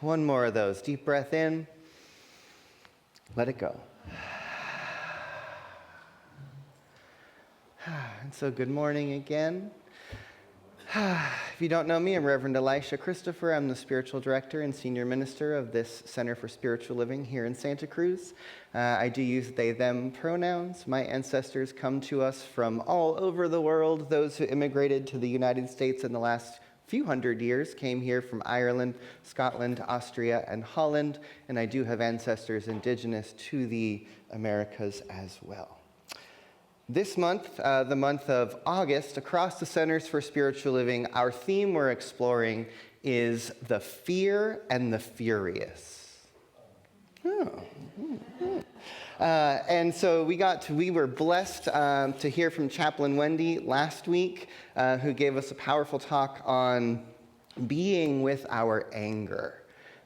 One more of those. Deep breath in. Let it go. And so good morning again. If you don't know me, I'm Reverend Elisha Christopher. I'm the spiritual director and senior minister of this Center for Spiritual Living here in Santa Cruz. I do use they, them pronouns. My ancestors come to us from all over the world. Those who immigrated to the United States in the last few hundred years came here from Ireland, Scotland, Austria, and Holland. And I do have ancestors indigenous to the Americas as well. This month, the month of August, across the Centers for Spiritual Living, our theme we're exploring is the fear and the furious. And so we were blessed to hear from Chaplain Wendy last week, who gave us a powerful talk on being with our anger.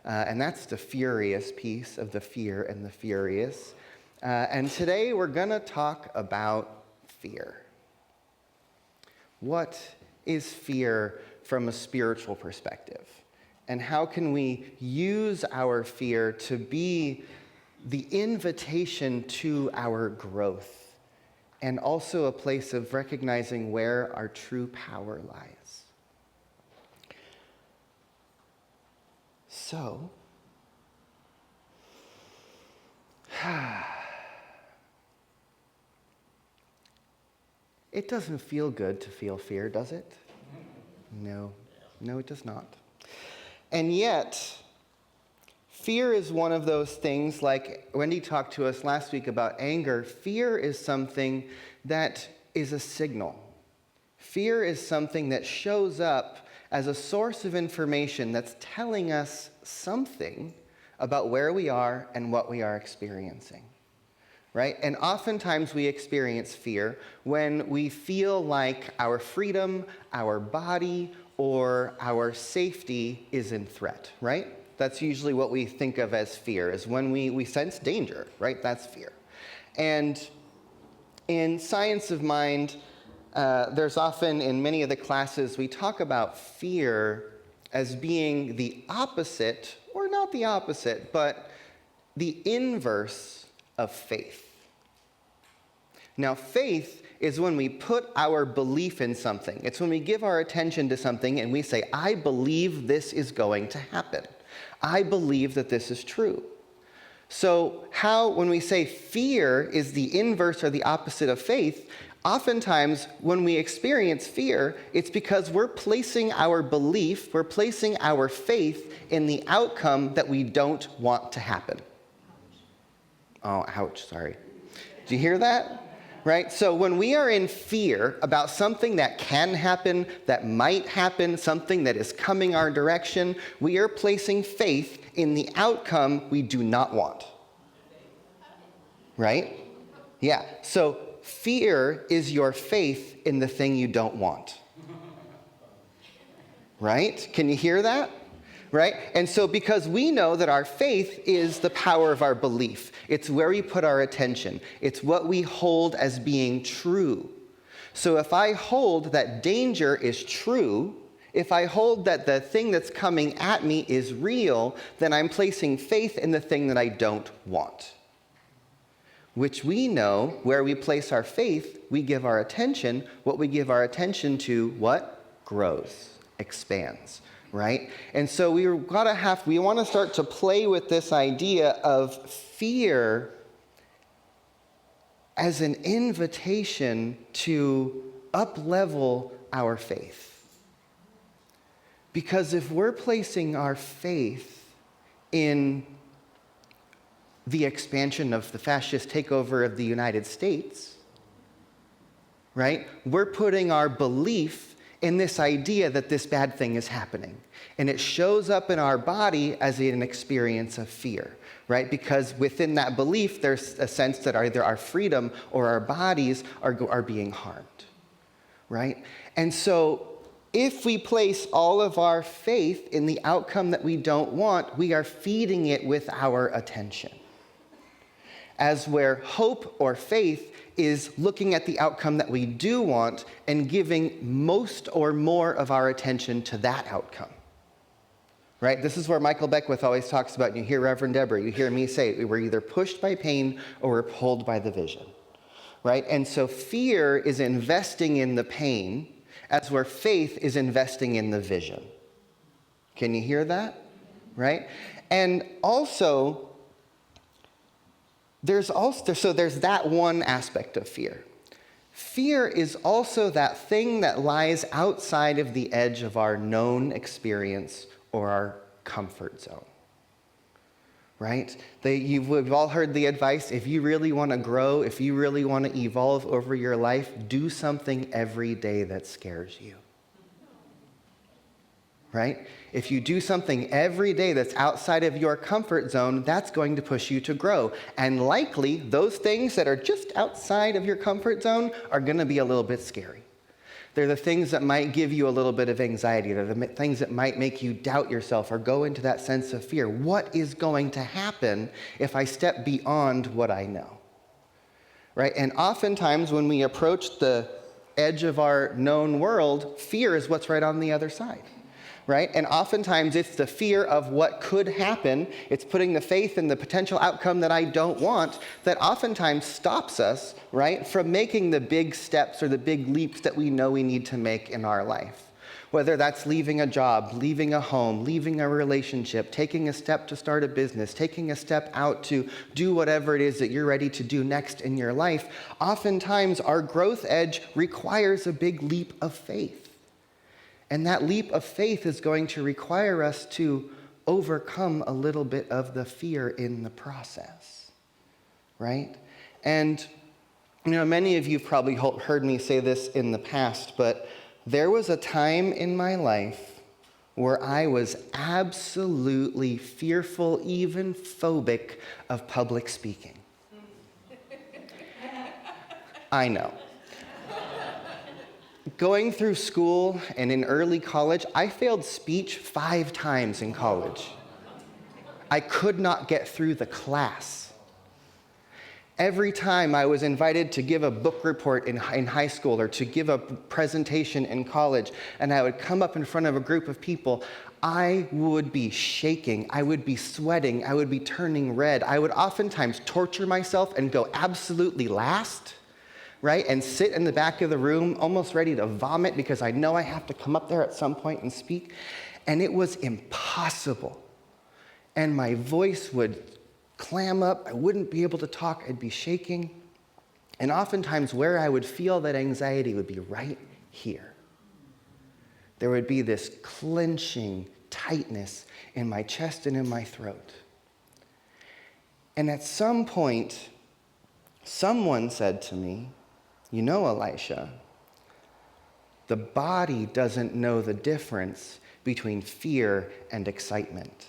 And that's the furious piece of the fear and the furious. And today we're going to talk about fear. What is fear from a spiritual perspective? And how can we use our fear to be the invitation to our growth and also a place of recognizing where our true power lies? So, it doesn't feel good to feel fear, does it? No, it does not. And yet, fear is one of those things, like Wendy talked to us last week about anger. Fear is something that is a signal. Fear is something that shows up as a source of information that's telling us something about where we are and what we are experiencing. Right? And oftentimes we experience fear when we feel like our freedom, our body, or our safety is in threat, right? That's usually what we think of as fear, is when we sense danger, right? That's fear. And in Science of Mind, there's often, in many of the classes, we talk about fear as being the opposite, or not the opposite, but the inverse of faith. Now, faith is when we put our belief in something. It's when we give our attention to something and we say, I believe this is going to happen. I believe that this is true. So when we say fear is the inverse or the opposite of faith, oftentimes when we experience fear, it's because we're placing our belief, we're placing our faith in the outcome that we don't want to happen. Oh, ouch, sorry. Do you hear that? Right? So when we are in fear about something that can happen, that might happen, something that is coming our direction, we are placing faith in the outcome we do not want. Right? Yeah. So fear is your faith in the thing you don't want. Right? Can you hear that? Right? And so because we know that our faith is the power of our belief, it's where we put our attention, it's what we hold as being true. So if I hold that danger is true, if I hold that the thing that's coming at me is real, then I'm placing faith in the thing that I don't want. Which we know, where we place our faith, we give our attention. What we give our attention to, what? Grows, expands. Right? And so we want to start to play with this idea of fear as an invitation to up-level our faith. Because if we're placing our faith in the expansion of the fascist takeover of the United States, right? We're putting our belief in this idea that this bad thing is happening. And it shows up in our body as an experience of fear, right? Because within that belief, there's a sense that either our freedom or our bodies are being harmed, right? And so if we place all of our faith in the outcome that we don't want, we are feeding it with our attention. As where hope or faith is looking at the outcome that we do want and giving most or more of our attention to that outcome. right? This is where Michael Beckwith always talks about, you hear Reverend Deborah, you hear me say, we're either pushed by pain or we're pulled by the vision, right? And so fear is investing in the pain, as where faith is investing in the vision. Can you hear that? Right? And also, there's that one aspect of fear. Fear is also that thing that lies outside of the edge of our known experience or our comfort zone. Right? We've all heard the advice, if you really want to grow, if you really want to evolve over your life, do something every day that scares you. Right? If you do something every day that's outside of your comfort zone, that's going to push you to grow. And likely, those things that are just outside of your comfort zone are going to be a little bit scary. They're the things that might give you a little bit of anxiety. They're the things that might make you doubt yourself or go into that sense of fear. What is going to happen if I step beyond what I know? Right? And oftentimes when we approach the edge of our known world, fear is what's right on the other side. Right? And oftentimes it's the fear of what could happen. It's putting the faith in the potential outcome that I don't want that oftentimes stops us, right, from making the big steps or the big leaps that we know we need to make in our life. Whether that's leaving a job, leaving a home, leaving a relationship, taking a step to start a business, taking a step out to do whatever it is that you're ready to do next in your life, oftentimes our growth edge requires a big leap of faith. And that leap of faith is going to require us to overcome a little bit of the fear in the process, right? And, many of you have probably heard me say this in the past, but there was a time in my life where I was absolutely fearful, even phobic of public speaking. I know. Going through school and in early college, I failed speech 5 times in college. I could not get through the class. Every time I was invited to give a book report in high school or to give a presentation in college, and I would come up in front of a group of people, I would be shaking, I would be sweating, I would be turning red. I would oftentimes torture myself and go absolutely last, right? And sit in the back of the room almost ready to vomit because I know I have to come up there at some point and speak. And it was impossible. And my voice would clam up. I wouldn't be able to talk. I'd be shaking. And oftentimes where I would feel that anxiety would be right here. There would be this clenching tightness in my chest and in my throat. And at some point, someone said to me, Elisha, the body doesn't know the difference between fear and excitement.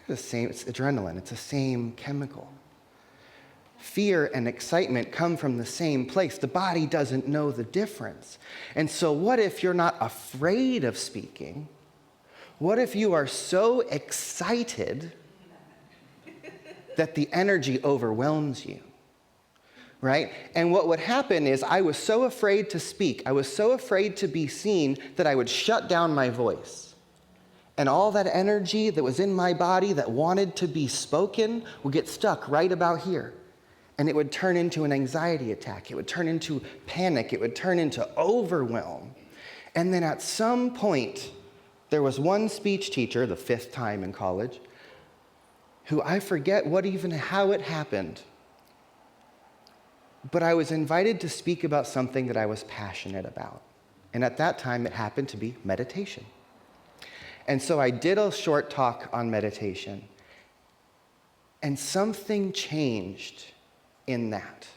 They're the same, it's adrenaline, it's the same chemical. Fear and excitement come from the same place. The body doesn't know the difference. And so what if you're not afraid of speaking? What if you are so excited that the energy overwhelms you? Right? And what would happen is I was so afraid to speak, I was so afraid to be seen that I would shut down my voice. And all that energy that was in my body that wanted to be spoken would get stuck right about here. And it would turn into an anxiety attack. It would turn into panic. It would turn into overwhelm. And then at some point, there was one speech teacher, the 5th time in college, who I forget how it happened. But I was invited to speak about something that I was passionate about. And at that time, it happened to be meditation. And so I did a short talk on meditation. And something changed in that.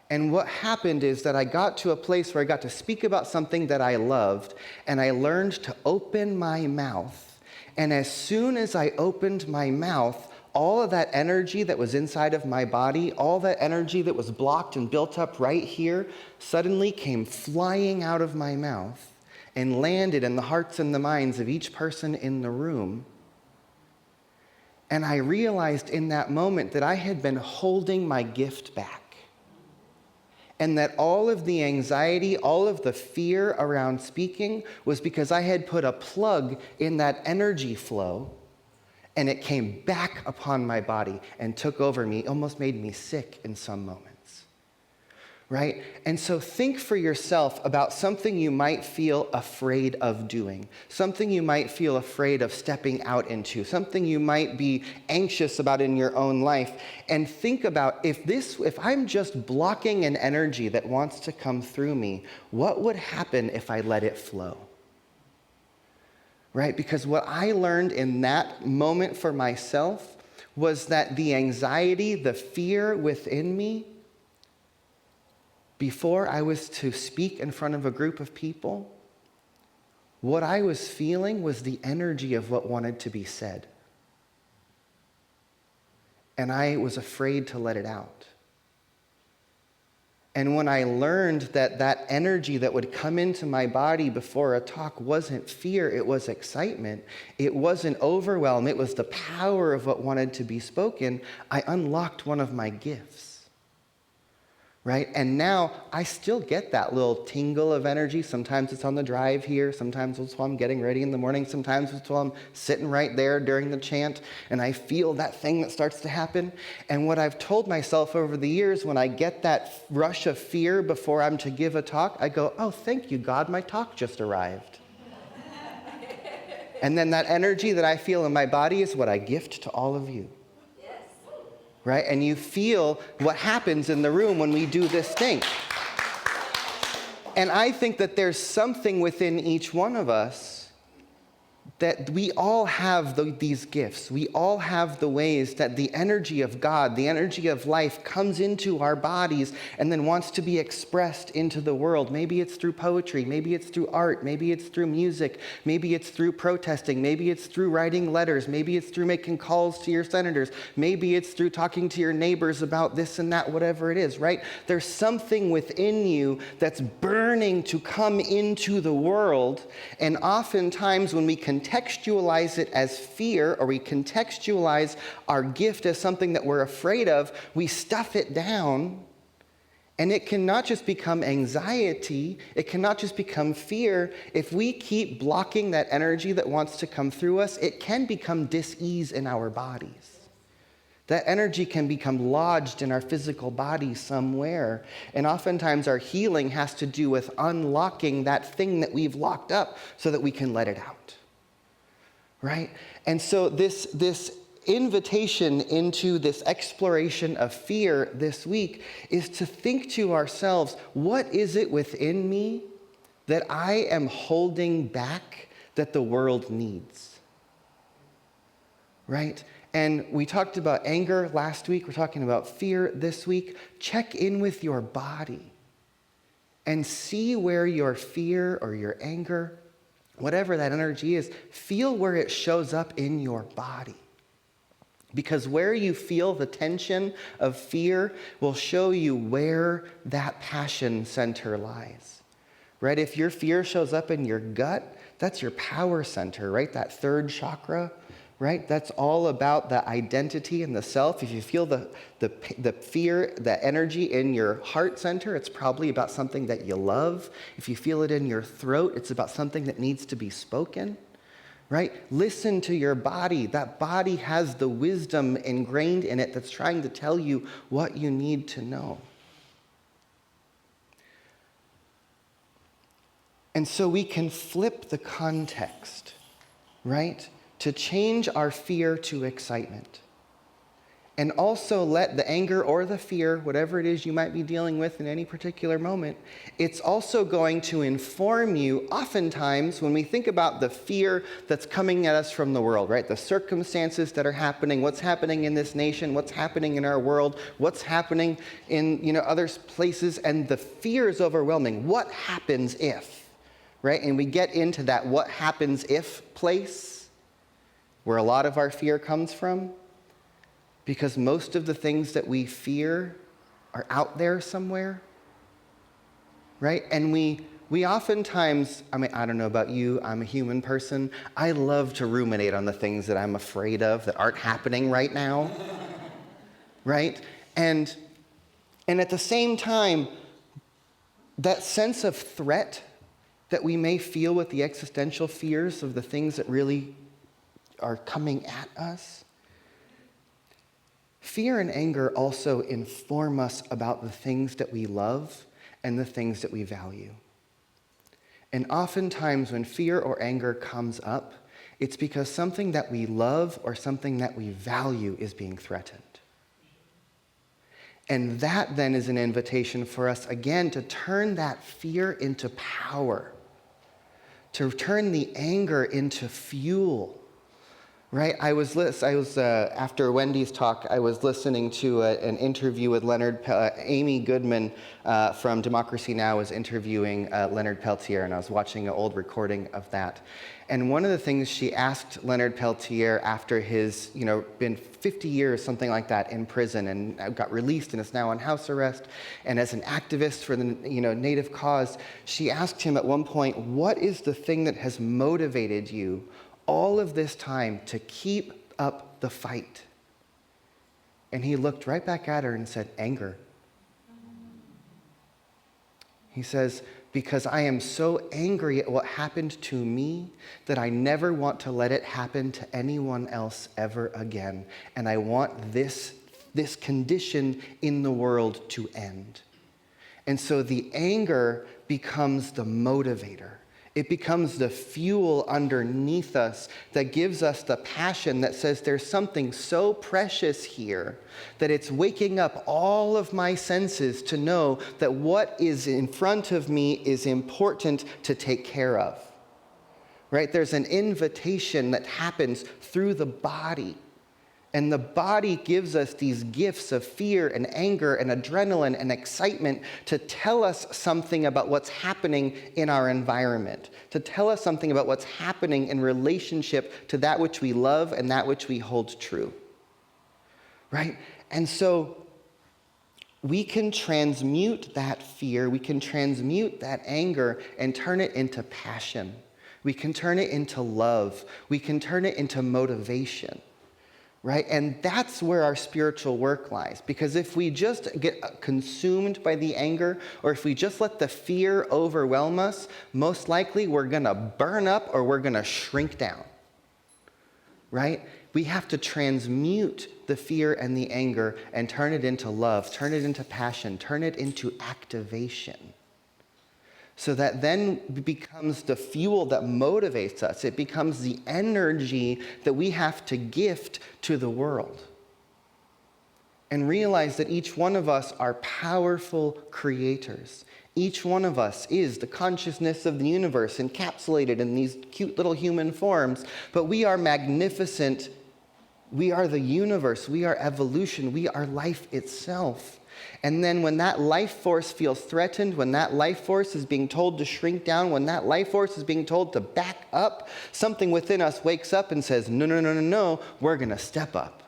And what happened is that I got to a place where I got to speak about something that I loved, and I learned to open my mouth. And as soon as I opened my mouth, all of that energy that was inside of my body, all that energy that was blocked and built up right here, suddenly came flying out of my mouth and landed in the hearts and the minds of each person in the room. And I realized in that moment that I had been holding my gift back. And that all of the anxiety, all of the fear around speaking was because I had put a plug in that energy flow, and it came back upon my body and took over me, almost made me sick in some moments, right? And so think for yourself about something you might feel afraid of doing, something you might feel afraid of stepping out into, something you might be anxious about in your own life, and think about if I'm just blocking an energy that wants to come through me, what would happen if I let it flow? Right? Because what I learned in that moment for myself was that the anxiety, the fear within me, before I was to speak in front of a group of people, what I was feeling was the energy of what wanted to be said. And I was afraid to let it out. And when I learned that that energy that would come into my body before a talk wasn't fear, it was excitement, it wasn't overwhelm, it was the power of what wanted to be spoken, I unlocked one of my gifts. Right? And now I still get that little tingle of energy. Sometimes it's on the drive here. Sometimes it's while I'm getting ready in the morning. Sometimes it's while I'm sitting right there during the chant. And I feel that thing that starts to happen. And what I've told myself over the years, when I get that rush of fear before I'm to give a talk, I go, oh, thank you, God, my talk just arrived. And then that energy that I feel in my body is what I gift to all of you. Right? And you feel what happens in the room when we do this thing. And I think that there's something within each one of us that we all have these gifts. We all have the ways that the energy of God, the energy of life comes into our bodies and then wants to be expressed into the world. Maybe it's through poetry, maybe it's through art, maybe it's through music, maybe it's through protesting, maybe it's through writing letters, maybe it's through making calls to your senators, maybe it's through talking to your neighbors about this and that, whatever it is, right? There's something within you that's burning to come into the world, and oftentimes when we contextualize it as fear, or we contextualize our gift as something that we're afraid of, we stuff it down, and it cannot just become anxiety, it cannot just become fear. If we keep blocking that energy that wants to come through us, it can become dis-ease in our bodies. That energy can become lodged in our physical body somewhere. And oftentimes our healing has to do with unlocking that thing that we've locked up so that we can let it out. Right? And so this invitation into this exploration of fear this week is to think to ourselves, what is it within me that I am holding back that the world needs? Right? And we talked about anger last week. We're talking about fear this week. Check in with your body and see where your fear or your anger, whatever that energy is, feel where it shows up in your body. Because where you feel the tension of fear will show you where that passion center lies. Right? If your fear shows up in your gut, that's your power center, right? That third chakra. Right? That's all about the identity and the self. If you feel the fear, the energy in your heart center, it's probably about something that you love. If you feel it in your throat, it's about something that needs to be spoken. Right? Listen to your body. That body has the wisdom ingrained in it that's trying to tell you what you need to know. And so we can flip the context, right? To change our fear to excitement. And also let the anger or the fear, whatever it is you might be dealing with in any particular moment, it's also going to inform you. Oftentimes, when we think about the fear that's coming at us from the world, right? The circumstances that are happening, what's happening in this nation, what's happening in our world, what's happening in other places, and the fear is overwhelming. What happens if, right? And we get into that what happens if place, where a lot of our fear comes from, because most of the things that we fear are out there somewhere, right? And we oftentimes, I don't know about you, I'm a human person. I love to ruminate on the things that I'm afraid of that aren't happening right now, right? And at the same time, that sense of threat that we may feel with the existential fears of the things that really are coming at us, fear and anger also inform us about the things that we love and the things that we value. And oftentimes when fear or anger comes up, it's because something that we love or something that we value is being threatened. And that then is an invitation for us again to turn that fear into power, to turn the anger into fuel. Right? After Wendy's talk, I was listening to an interview with Amy Goodman from Democracy Now! Was interviewing Leonard Peltier, and I was watching an old recording of that. And one of the things she asked Leonard Peltier after his, been 50 years, something like that, in prison and got released and is now on house arrest, and as an activist for the, Native cause, she asked him at one point, what is the thing that has motivated you all of this time to keep up the fight? And he looked right back at her and said, anger. He says, because I am so angry at what happened to me that I never want to let it happen to anyone else ever again. And I want this condition in the world to end. And so the anger becomes the motivator. It becomes the fuel underneath us that gives us the passion that says there's something so precious here that it's waking up all of my senses to know that what is in front of me is important to take care of. Right? There's an invitation that happens through the body. And the body gives us these gifts of fear and anger and adrenaline and excitement to tell us something about what's happening in our environment, to tell us something about what's happening in relationship to that which we love and that which we hold true. Right? And so we can transmute that fear, we can transmute that anger and turn it into passion. We can turn it into love. We can turn it into motivation. Right? And that's where our spiritual work lies. Because if we just get consumed by the anger, or if we just let the fear overwhelm us, most likely we're going to burn up or we're going to shrink down. Right? We have to transmute the fear and the anger and turn it into love, turn it into passion, turn it into activation. So that then becomes the fuel that motivates us. It becomes the energy that we have to gift to the world. And realize that each one of us are powerful creators. Each one of us is the consciousness of the universe encapsulated in these cute little human forms. But we are magnificent. We are the universe. We are evolution. We are life itself. And then when that life force feels threatened, when that life force is being told to shrink down, when that life force is being told to back up, something within us wakes up and says, no, we're going to step up.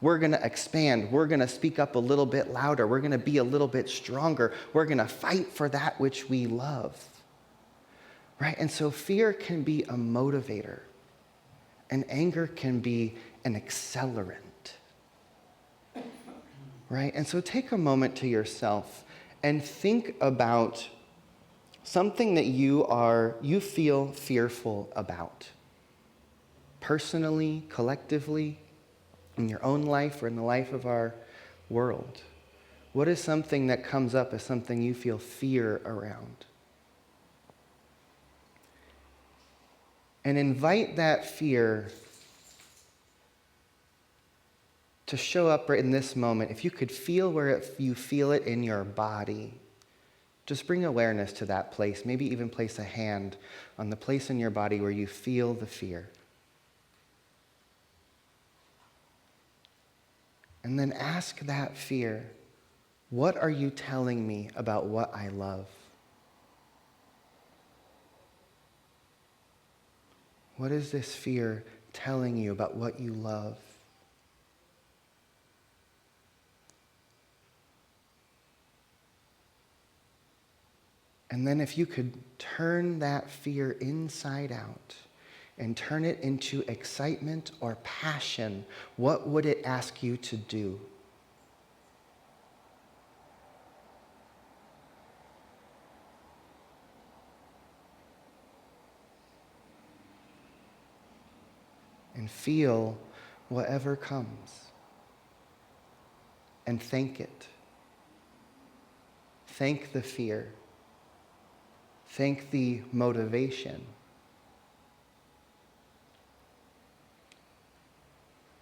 We're going to expand. We're going to speak up a little bit louder. We're going to be a little bit stronger. We're going to fight for that which we love. Right? And so fear can be a motivator, and anger can be an accelerant. Right? And so take a moment to yourself and think about something that you feel fearful about. Personally, collectively, in your own life or in the life of our world. What is something that comes up as something you feel fear around? And invite that fear to show up right in this moment. If you could feel where you feel it in your body, just bring awareness to that place. Maybe even place a hand on the place in your body where you feel the fear. And then ask that fear, what are you telling me about what I love? What is this fear telling you about what you love? And then if you could turn that fear inside out and turn it into excitement or passion, what would it ask you to do? and feel whatever comes. And thank it. Thank the fear. Thank the motivation.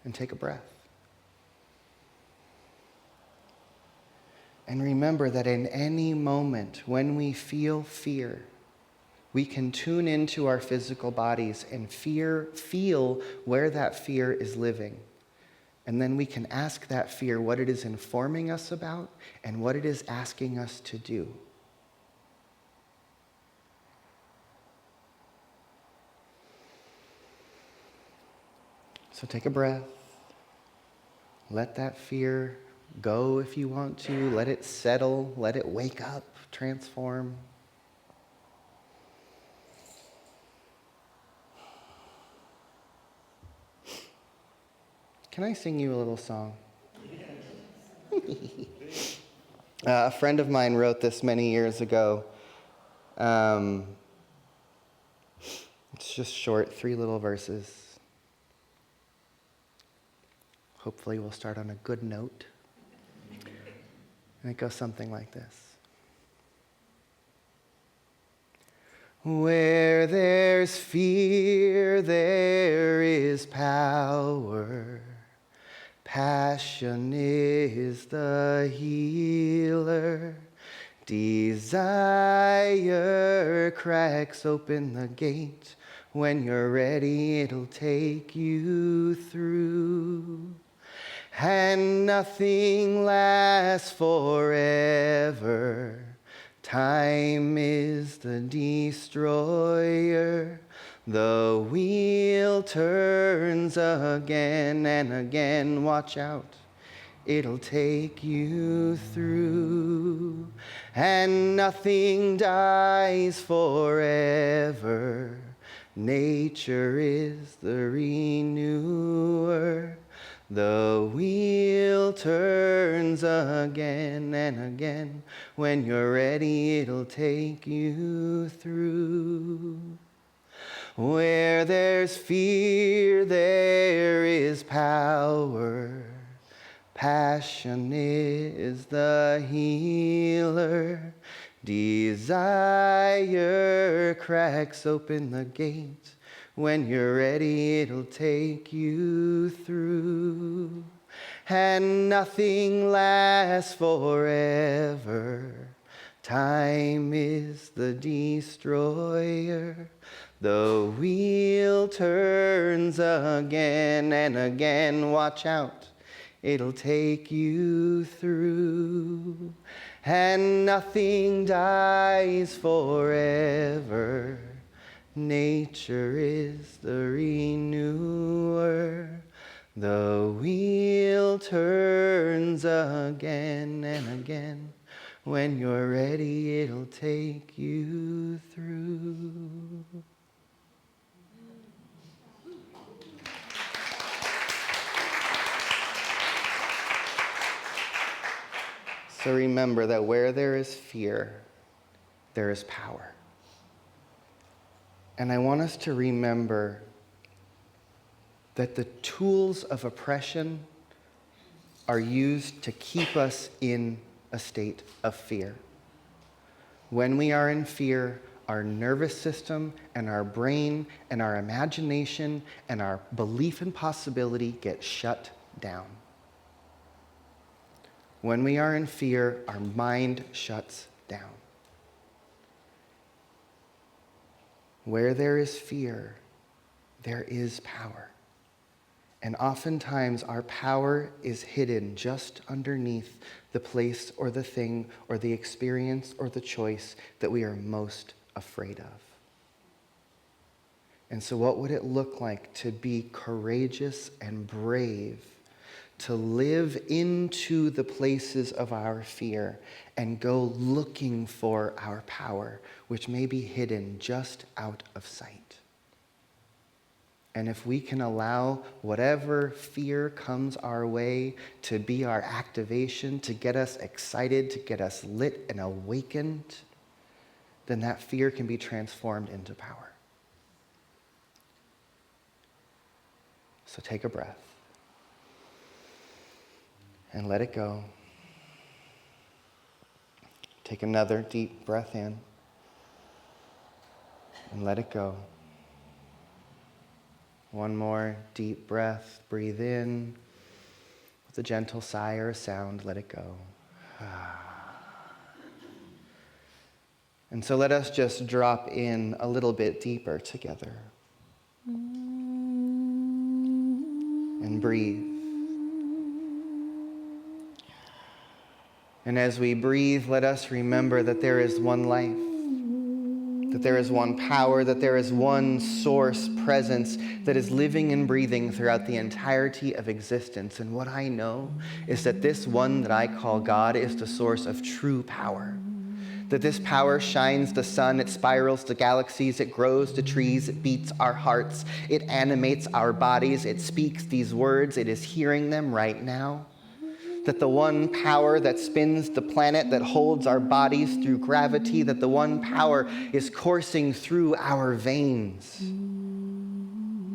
And take a breath. And remember that in any moment when we feel fear, we can tune into our physical bodies and feel where that fear is living. And then we can ask that fear what it is informing us about and what it is asking us to do. So take a breath. Let that fear go if you want to. Let it settle. Let it wake up, transform. Can I sing you a little song? A friend of mine wrote this many years ago. It's just short, 3 little verses. Hopefully we'll start on a good note. And it goes something like this. Where there's fear, there is power. Passion is the healer. Desire cracks open the gate. When you're ready, it'll take you through. And nothing lasts forever. Time is the destroyer. The wheel turns again and again. Watch out, it'll take you through. And nothing dies forever. Nature is the renewer. The wheel turns again and again. When you're ready, it'll take you through. Where there's fear, there is power. Passion is the healer. Desire cracks open the gate. When you're ready, it'll take you through. And nothing lasts forever. Time is the destroyer. The wheel turns again and again. Watch out, it'll take you through. And nothing dies forever. Nature is the renewer. The wheel turns again and again. When you're ready, it'll take you through. So remember that where there is fear, there is power. And I want us to remember that the tools of oppression are used to keep us in a state of fear. When we are in fear, our nervous system and our brain and our imagination and our belief in possibility get shut down. When we are in fear, our mind shuts down. Where there is fear, there is power. And oftentimes our power is hidden just underneath the place or the thing or the experience or the choice that we are most afraid of. And so what would it look like to be courageous and brave, to live into the places of our fear and go looking for our power, which may be hidden just out of sight? And if we can allow whatever fear comes our way to be our activation, to get us excited, to get us lit and awakened, then that fear can be transformed into power. So take a breath and let it go. Take another deep breath in and let it go. One more deep breath. Breathe in with a gentle sigh or a sound. Let it go. And so let us just drop in a little bit deeper together. And breathe. And as we breathe, let us remember that there is one life, that there is one power, that there is one source presence that is living and breathing throughout the entirety of existence. And what I know is that this one that I call God is the source of true power. That this power shines the sun, it spirals the galaxies, it grows the trees, it beats our hearts, it animates our bodies, it speaks these words, it is hearing them right now. That the one power that spins the planet, that holds our bodies through gravity, that the one power is coursing through our veins.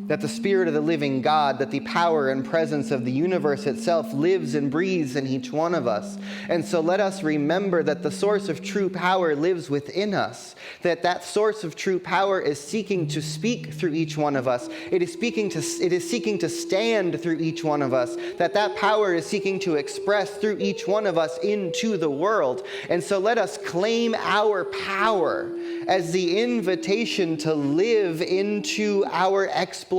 That the Spirit of the living God, that the power and presence of the universe itself lives and breathes in each one of us. And so let us remember that the source of true power lives within us, that source of true power is seeking to speak through each one of us. It is seeking to stand through each one of us, that power is seeking to express through each one of us into the world. And so let us claim our power as the invitation to live into our exploration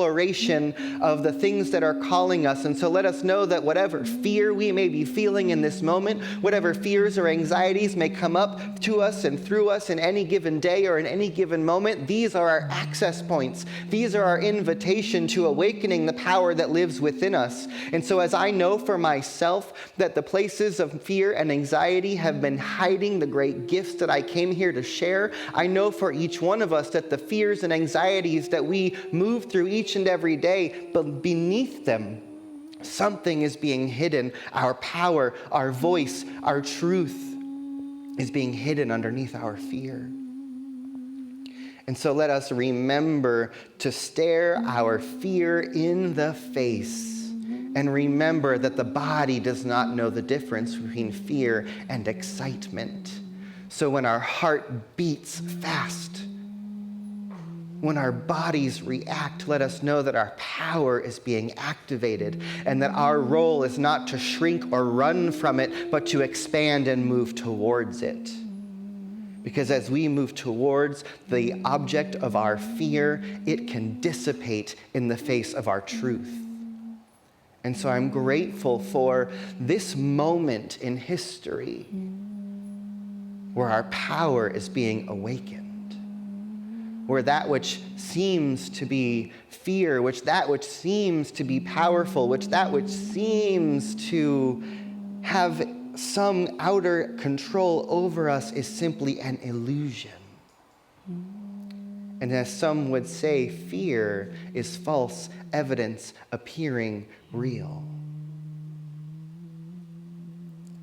of the things that are calling us. And so let us know that whatever fear we may be feeling in this moment, whatever fears or anxieties may come up to us and through us in any given day or in any given moment, these are our access points. These are our invitation to awakening the power that lives within us. And so as I know for myself that the places of fear and anxiety have been hiding the great gifts that I came here to share, I know for each one of us that the fears and anxieties that we move through each and every day, but beneath them, something is being hidden. Our power, our voice, our truth is being hidden underneath our fear. And so let us remember to stare our fear in the face and remember that the body does not know the difference between fear and excitement. So when our heart beats fast, when our bodies react, let us know that our power is being activated and that our role is not to shrink or run from it, but to expand and move towards it. Because as we move towards the object of our fear, it can dissipate in the face of our truth. And so I'm grateful for this moment in history where our power is being awakened. Where that which seems to be fear, that which seems to be powerful, that which seems to have some outer control over us is simply an illusion. And as some would say, fear is false evidence appearing real.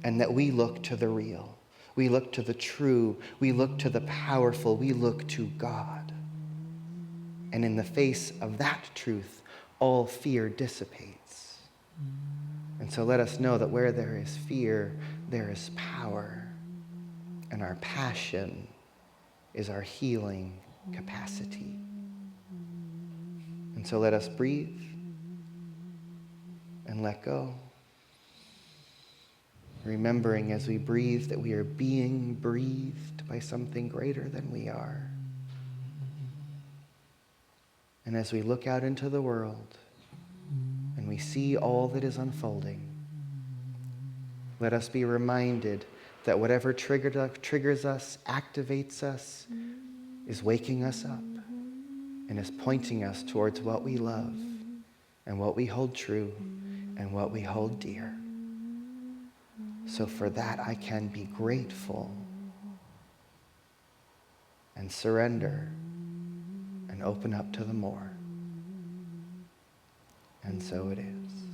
And that we look to the real, we look to the true, we look to the powerful, we look to God. And in the face of that truth, all fear dissipates. And so let us know that where there is fear, there is power. And our passion is our healing capacity. And so let us breathe and let go. Remembering as we breathe that we are being breathed by something greater than we are. And as we look out into the world and we see all that is unfolding, let us be reminded that whatever triggers us, activates us, is waking us up and is pointing us towards what we love and what we hold true and what we hold dear. So for that I can be grateful and surrender and open up to the more. And so it is.